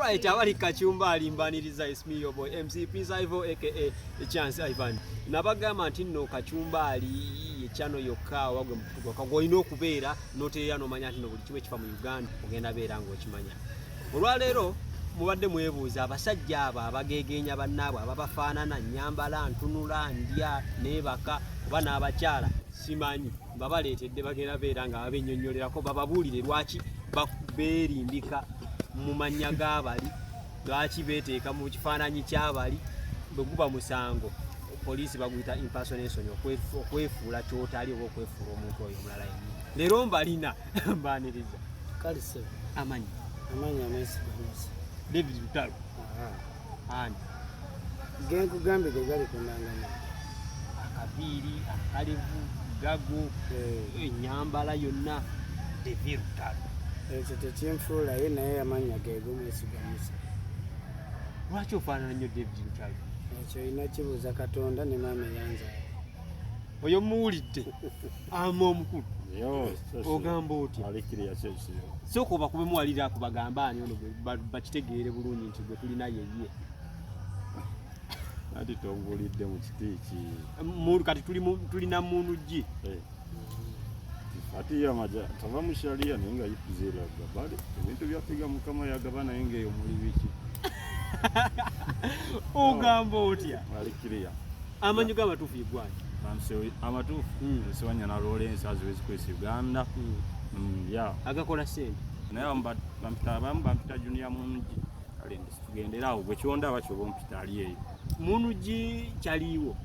Alright, abali Kachumbali mbaniriza ismi your boy MC Prince Ivo aka Chance Ivan. Nabagamba nti no Kachumbali chano yokka wagwe mutugo kagolina okubeera noteera no manya nti no buli kiwe kifa mu Uganda ogenda beera ngo okimanya. Olwaleero mubadde mwebuuza abasajja aba abagegenya bannaabwe ababafaanana nyambala ntunula ndya nebaka oba n'abakyala simanyi babaleetedde bagenda beera nga abennyonnyolerako bababuulire lwaki beerimbika mu mannya g'abali lwaki beeteeka mu kifaananyi ky'abali bwe guba musango poliisi baguyita impersonation okwefuula kyotali oba okwefuula omuntu oyo omulala yennyini. Leero mbalina mbaaniriza kalise amanyi amesigamisa Devid Lutalo ani genkugambe gegali kunangana akaviiri akalevu gago ennyambala yonna Devid Lutalo ekyo tekimfuula ye naye amanya gegumesigamisa. Lwaki ofaanana nnyo Devid Lutalo? Ekyo ina kibuuza Katonda ne maama yanza oyo muwulidde ama omukulu ogamba otya alikiriya kyekyo sooka obakube muwalira kubagamba ani ono bakitegeere bulungi nti gwe tulina yeye ati tongulidde mu kitiiki kati tulina muntu gi ati yamaja tava mu sharia naye nga yikuzeera Babade ebintu byafiga mukama yagaba naye ngaeyo muli biki ogamba otya alikiriya amanyi g'amatuufu igwani amatuufu siwanya na Lawrence aziwezikwesa Uganda ya agakola sente naye abamu bampita junior mungi kale tugenderawo bwe kyondaba kyoba ompita ali eyo mungi kyaliiwo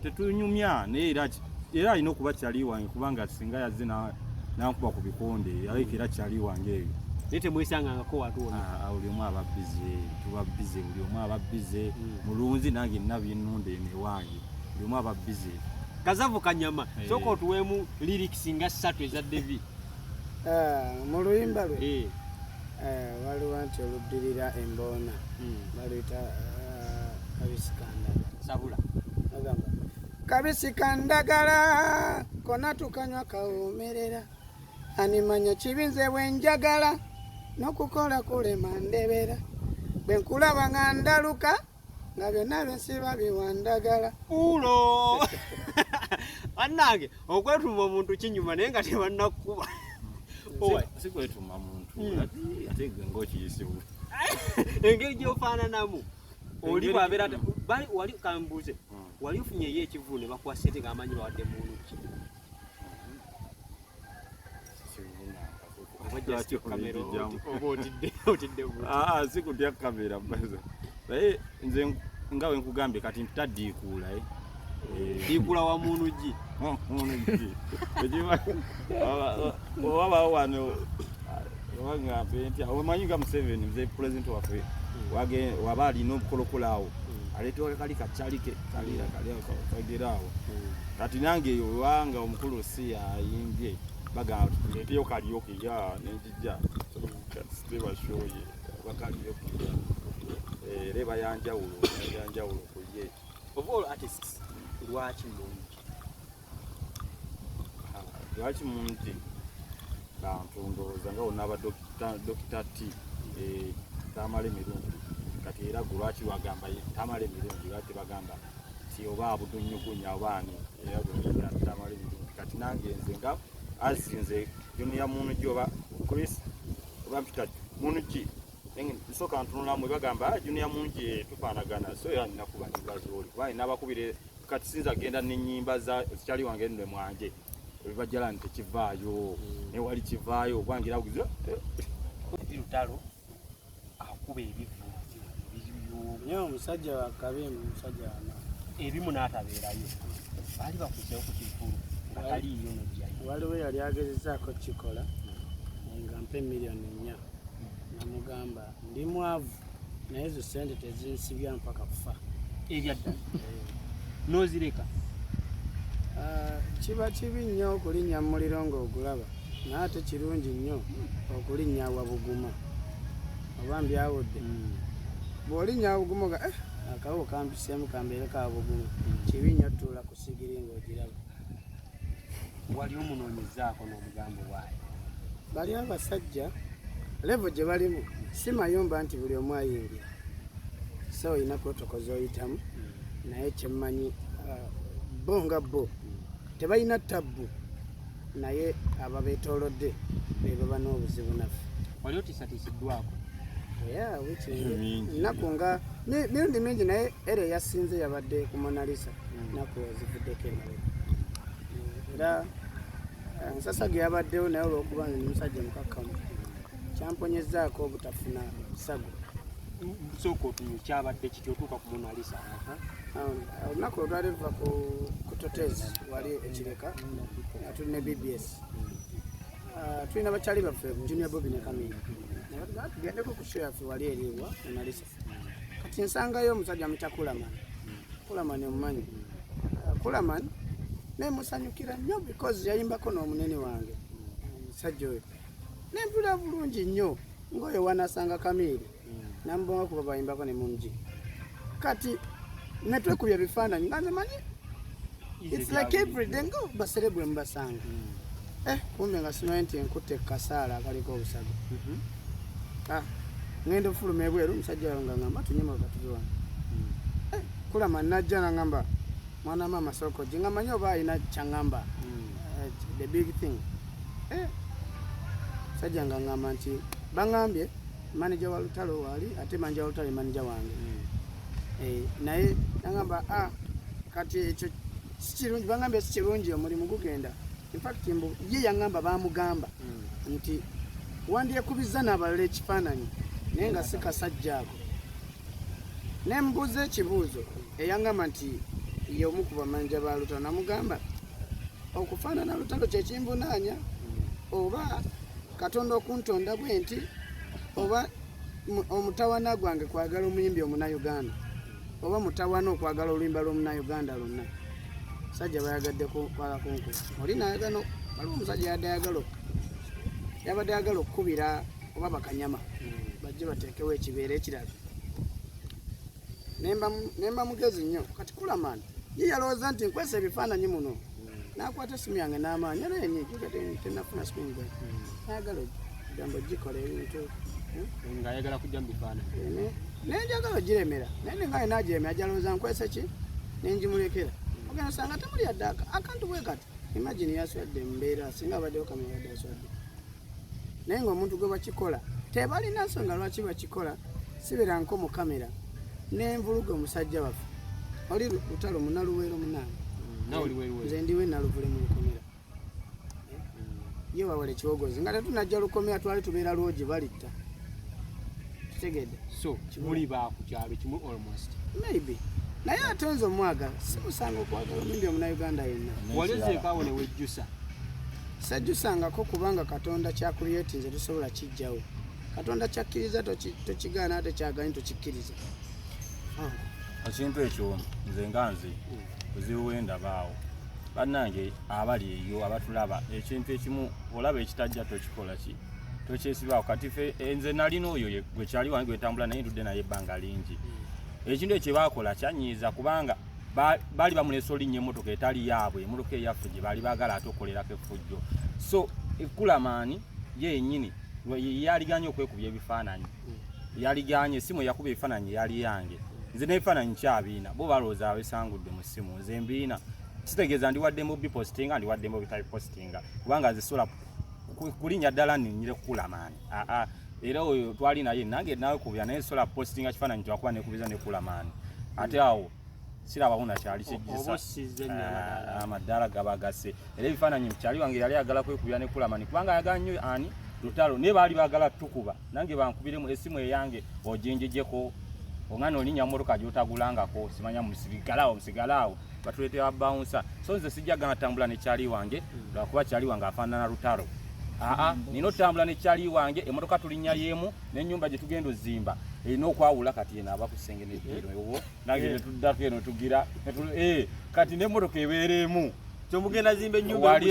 tetunyumya naye era alina okuba kyali wange kubanga singa yazze nankuba ku bikonde aleka era kyali wange eyo naye temwesangangako watuwona buli omu aba bize tuba bize buli omu aba bize mulunzi nange nina byennunda enewange buli omu aba bize kazavu kanyama sooka otuweemu lyrics nga 3 eza Devid mu luyimba lwe waliwo nti oluddirira emboona baluyita kabisikandagala sabula agamba kabisikandagala kona tukanywa kawumerera animanya kibinze bwenjagala n'okukola kulema ndebera bwenkulaba nga ndaluka nga byonna byensiba biwandagala ulo annange okwetuma omuntu kinyuma naye nga tebannakuba sikwetuma muntu ate gwe ng'okiyisibu engeri gyofaananamu oli bwabeera wali kambuuze wali ofunyeyo ekivu ne bakuwa sente ng'amanyi bawadde muntu ki sikutya kamera naye nze nga we nkugambye kati mpitaddiikuula diikula wa muntu gi owabawo wano wagambe nti omanyi nga Museveni nze pulezidenti waffe waba alina obukolokolawo aleetewaka kali kakyalike kagerawo kati nange eyo wanga omukulu si ayimbye bagamba tuleeteyo kalyoke ya nenjijja katitebashoye bakalyoke era bayanjawulo kuye of all artists lwaki mungi bantu ndowooza nga wonna Dr. T tamala emirundi kati era gwe lwaki wagamba tamala emirundi lwaki bagamba ti oba abudunyugunya obaani era tamala emirundi kati nange nze nga azinze junior muntu gi oba Chris oba mpita muntu ki nsooka ntunulamu bagamba junior muntu gi tufaanagana so era nina kuba nyimba zooli kuba nina abakubire kati sinza genda n'ennyimba zikyali wange nne mwanje ebibajjala nti tekivaayo naye wali kivaayo obwange era bugize Lutalo akuba ebivu naye omusajja wakabimu omusajja wana ebimu n'atabeerayo baali bakuseewo ku kivulu nga taliiyo nojjayo waliwo yali agezezaako kikola nga mpe miliyoni 4 namugamba ndi mwavu naye ezo sente tezinsibya mpaka kufa ebyadda nozireka kiba kibi nnyo okulinnya mu muliro ng'ogulaba naye ate kirungi nnyo okulinnya awabuguma oba mbyawudde bw'olinnya awabuguma nga akawo kampiseemu kambeere kawabuguma kibi nnyo tuula ku sigiri ng'ogiraba wali omunoonyezaako n'omugambo waayo bali abasajja levo gye balimu si mayumba nti buli omu ayingira so olina protocol oyitamu naye kyemmanyi bo nga bo tebalina tabbu naye ababeetoolodde be baba n'obuzibu naffe. Wali otiisatiisiddwako? Nnaku nga mirundi mingi naye era eyasinze yabadde ku Mona Lisa nnaku wazivuddeko emabega era nsasa ge yabaddewo naye olw'okuba nze musajja mukakkamu kyamponyezaako obutafuna sago. Sooka otunywe kyabadde kiti otuuka ku Mona Lisa? Olunaku olwali luva ku Totezi wali ekireka nga tuli ne BBS tulina bakyali baffe Junior Bobby ne Kamini tugendeko ku show yaffe wali eriibwa Mona Lisa kati nsangayo omusajja amuyita Kulaman omumanyi Kulaman nemusanyukira nnyo because yayimbako n'omunene wange omusajja oyo nempula bulungi nnyo ng'oyo wanasanga Kamiri nambonga kuba bayimbako ne mungi kati netwekubya ebifaananyi nga nze manyi it's like every day ngo baserebwe mubasanga kumbe nga simanyi nti enkutte kasaala akaliko obusago ngenda ofuluma ebweru omusajja wayo nga ngamba tunyema katuve wano Kulaman najja nangamba mwana mama Sokoji nga manyi oba alina kyangamba the big thing sajja nga ngamba nti bangambye manager wa Lutalo wali ate manager wa Lutalo manager wange naye nangamba kati ekyo sikirungi bangambye sikirungi omulimu gugenda in fact ye yangamba bamugamba nti wandyekubiza n'abalala ekifaananyi naye nga si kasajja ako nembuuza ekibuuzo eyangamba nti ye omu ku bamanja ba Lutalo namugamba okufaanana Lutalo kyekimbunaanya oba Katonda okuntonda bwe nti oba omutawana gwange kwagala omuyimbi Omunayuganda oba mutawana okwagala oluyimba lw'Omunayuganda lwonna sajja bayagadde kwala kunku oli nayagano waliwo omusajja yabadde ayagala okukubira oba bakanyama bajje bateekewo ekibeera ekirala nemba mugezi nnyo kati Kulaman ye yalowooza nti nkwesa ebifaananyi muno nakwata esimu yange n'amaanyi era tenafuna simu nayagala jambo gikola ebintu nga ayagala kujja mu bifaananyi naye njagala ogiremera naye ngaye nagiremera jalowooza nkwesa ki nenjimulekera ogenda sanga temuli yadde akantu bwe kati imagine yaswadde mbeera singa abaddewo kamera yadde aswadde naye ng'omuntu gwe bakikola tebalina nsonga lwaki bakikola sibeera nko mu kamera nenvuluga omusajja waffe oli Lutalo munaluweero munaana nze ndiwe naluvule mu lukomera ye wawala ekiwogozi nga tetunajja lukomera twali tubeera lwogi balitta tutegedde so muli baakukyalo kimu almost maybe naye ate nze omwagala simusanga okwagala omuyimbi Omunayuganda yenna walezeekaawo ne wejjusa sajjusangako kubanga Katonda kyakuliyeti nze tusobola kijjawo Katonda kyakkiriza tokigaana ate kyaganye tokikkiriza ekintu ekyo nze nga nze buzibu bwendabaawo bannange abali eyo abatulaba ekintu ekimu olaba ekitajja tokikola ki tokyesibaawo kati ffe nze nalina oyo gwe kyali wange gwetambula naye ntudde naye ebbanga lingi ekintu ekyo baakola kyanyiiza kubanga baali bamulesa olinnya emmotoka etali yaabwe emmotoka eyaffe gye baali baagala ate okolerako effujjo so Kulaman yennyini yaliganye okwekubya ebifaananyi yaliganye esimu yakuba ebifaananyi yali yange nze n'ebifaananyi kyabiina bo balowooza abesangudde mu ssimu nze mbiina kitegeeza ndiwaddemu bipostinga ndiwaddemu bitabipostinga kubanga nze sola kulinnya ddala nninyire Kulaman era oyo twali naye nange nawe kubya naye sola postinga kifaananyi twakuba nekubiza ne Kulaman ate awo sirabawo nakyali kijjisa amaddala gabagase era ebifaananyi mukyali wange yali ayagala kwekubya ne Kulaman kubanga ayagala nnyo ani Lutalo naye baali baagala tukuba nange bankubiremu esimu eyange oginjijeko ongana olinya mmotoka gyotagulangako simanya musigalawo batuleetera bouncer so nze sijjagana tambula ne kyali wange lwakuba kyali wange afaanana Lutalo nina otambula ne kyali wange emmotoka tulinnya yemu n'ennyumba gye tugenda ozimba erina okwawula kati yena aba ku kisenge netuwo nange netuddako eno tugira kati n'emmotoka ebeeremu kyomugenda zimba ennyumba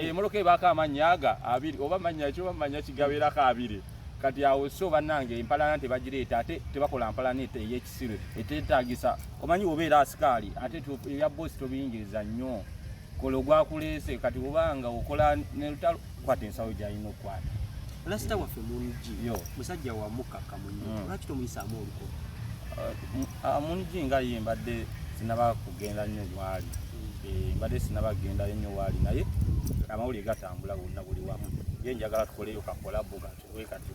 emmotoka ebaako amannya aga abiri oba mannya ki oba mannya kigabeerako abiri kati awo so bannange empalana tebagireeta ate tebakola mpalana ey'ekisiro eteetaagisa omanyi obeera asikaali ate ebya boosi tobiyingiriza nnyo kola ogwakuleese kati obanga okola ne Lutalo kwata ensawo gy'alina okukwata Lasita waffe munji musajja wa mukaka munyi lwaki tomuyisaamu oluko munji nga ye mbadde sinaba kugenda nnyo wali mbadde sinaba kugenda nnyo wali naye amawulire gatambula wonna buli wamu ye njagala tukoleyo kakolabo kati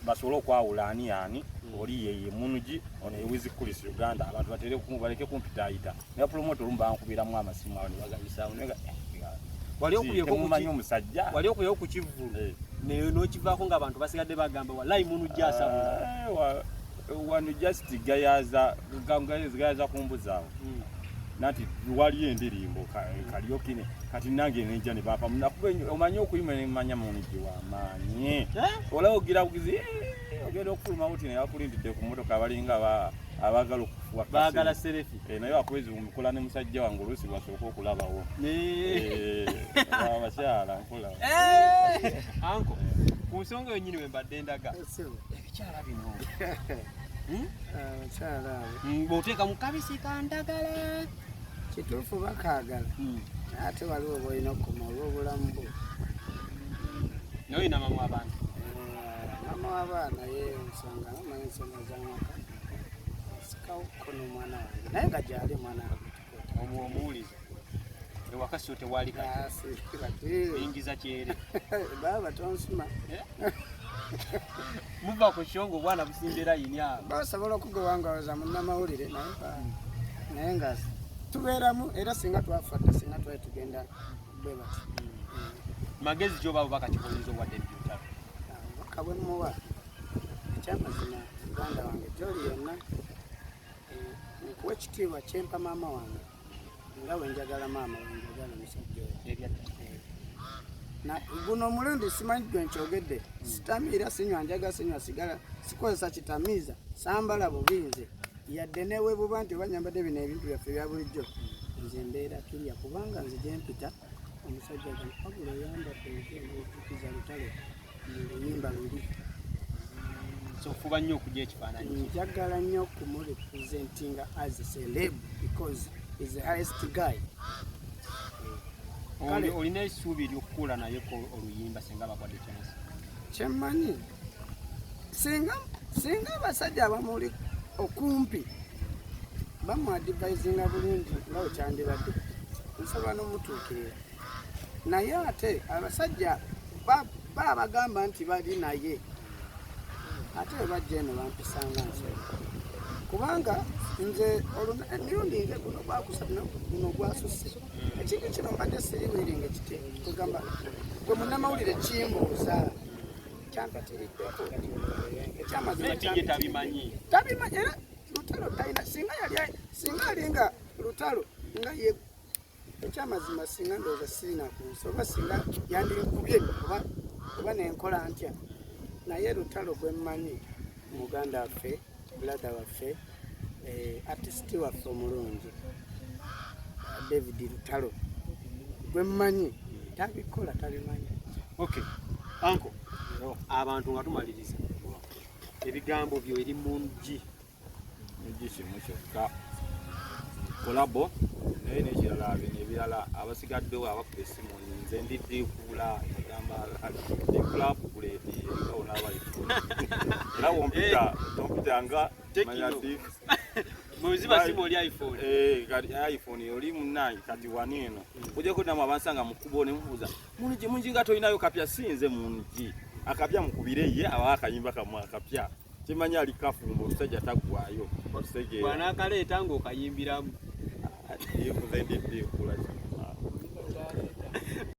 basobole okwawula ani oli yeye munji ono ewizi kulis Uganda abantu batere baleke kumpitayita ne promote olumu bankubiramu amasimu awo ne bagabisaamu wali okulyeko ku kivulu n'okivaako ng'abantu basigadde bagamba wallahi munji asabula wano just gayaza kumbuzaawo nati wali endirimbo kaliokine kati nange nenja ne bapa omanyi okuyima ne manya munji w'amaanyi olaba ogira bugizi ogenda okufuluma buti naye akulindidde ku mmotoka abalinga abagala okufuwa baagala serefi naye wakwezi omukola ne musajja wange oluusi basooka okulabawo abakyala nkola anko ku nsonga eyo nnyini we mbadde ndaga ebikyala bino abakyala bw'oteeka mu kabisi ka ndagala kituufu bakaagala ate waliwo bwolina okukoma olw'obulamu bwo naye olina mamu abaana mama w'abaana ye ensonga namanyi ensonga z'amaka sikawukono omwana wange naye nga gyali mwana wange omuwuliza ewaka so tewali kayingiza kyere baba tonsuma muva ku kyongo obwana busimbira yini awo basobola okugewangawoza munnamawulire naye nga tubeeramu era singa twafadde singa twali tugenda bwe bati magezi gyoba bakakikoleeza owadde Lutalo baka bwe muwa ekyamazima muganda wange gyoli yonna nkuwa ekitiibwa kyempa maama wange nga wenjagala maama wenjagala musajja guno omulundi simanyi gwe nkyogedde sitamiira sinywa njaga sinywa sigala sikozesa kitamiiza sambala bubinze yadde newe buba nti obanyambadde bino ebintu byaffe ebya bulijjo nze mbeera kirya kubanga nze gyempita omusajja wabula oyambadde ekiza Lutalo oluyimba luli sofuba nnyo okujja ekifaananyi njagala nnyo okumurepresentinga as a celeb because is the highest guy olina essuubi ery'okukuula naye oluyimba singa bakwadde chance kyemmanyi singa abasajja abamuli okumpi bamuadivisinga bulungi nga wekyandibadde nsobola n'omutuukirira naye ate abasajja babagamba nti bali naye ate webajja eno bampisanga nsolo kubanga nze emirundi nze guno gwakusatu guno gwasusse ekintu kino mbadde siriwiringa kiti kugamba gwe munnamawulire kimbuuza kyampatiriddeko ekyamazima tabimanyi era Lutalo talina singa alinga Lutalo nga ye ekyamazima singa ndowooza sirina ku nsi oba singa yandinkubye oba nenkola ntya naye Lutalo gwe mmanyi muganda waffe brother waffe artisti waffe omulungi Devid Lutalo gwe mmanyi tabikola tabimanyi. Okay anko abantu nga tumaliriza ebigambo byo eri munji kimu kyokka kolabo naye nekirala bino ebirala abasigaddewo abakuba essimu nze ndiddiikuula agamba ekulapukuleti ngawo n'abayifu era wompita nga manyati muziba simu oli iPhone kati iPhone oli munnange kati wani eno ojja kuddamu abansanga mu kkubo ne mubuuza munji nga tolinayo kapya sinze munji akapya mukubire ye abawa akayimba kamu akapya kimanya ali kafumbo omusajja taggwayo bwana akaleeta ng'okayimbiramu yeekuze ndiddiikuula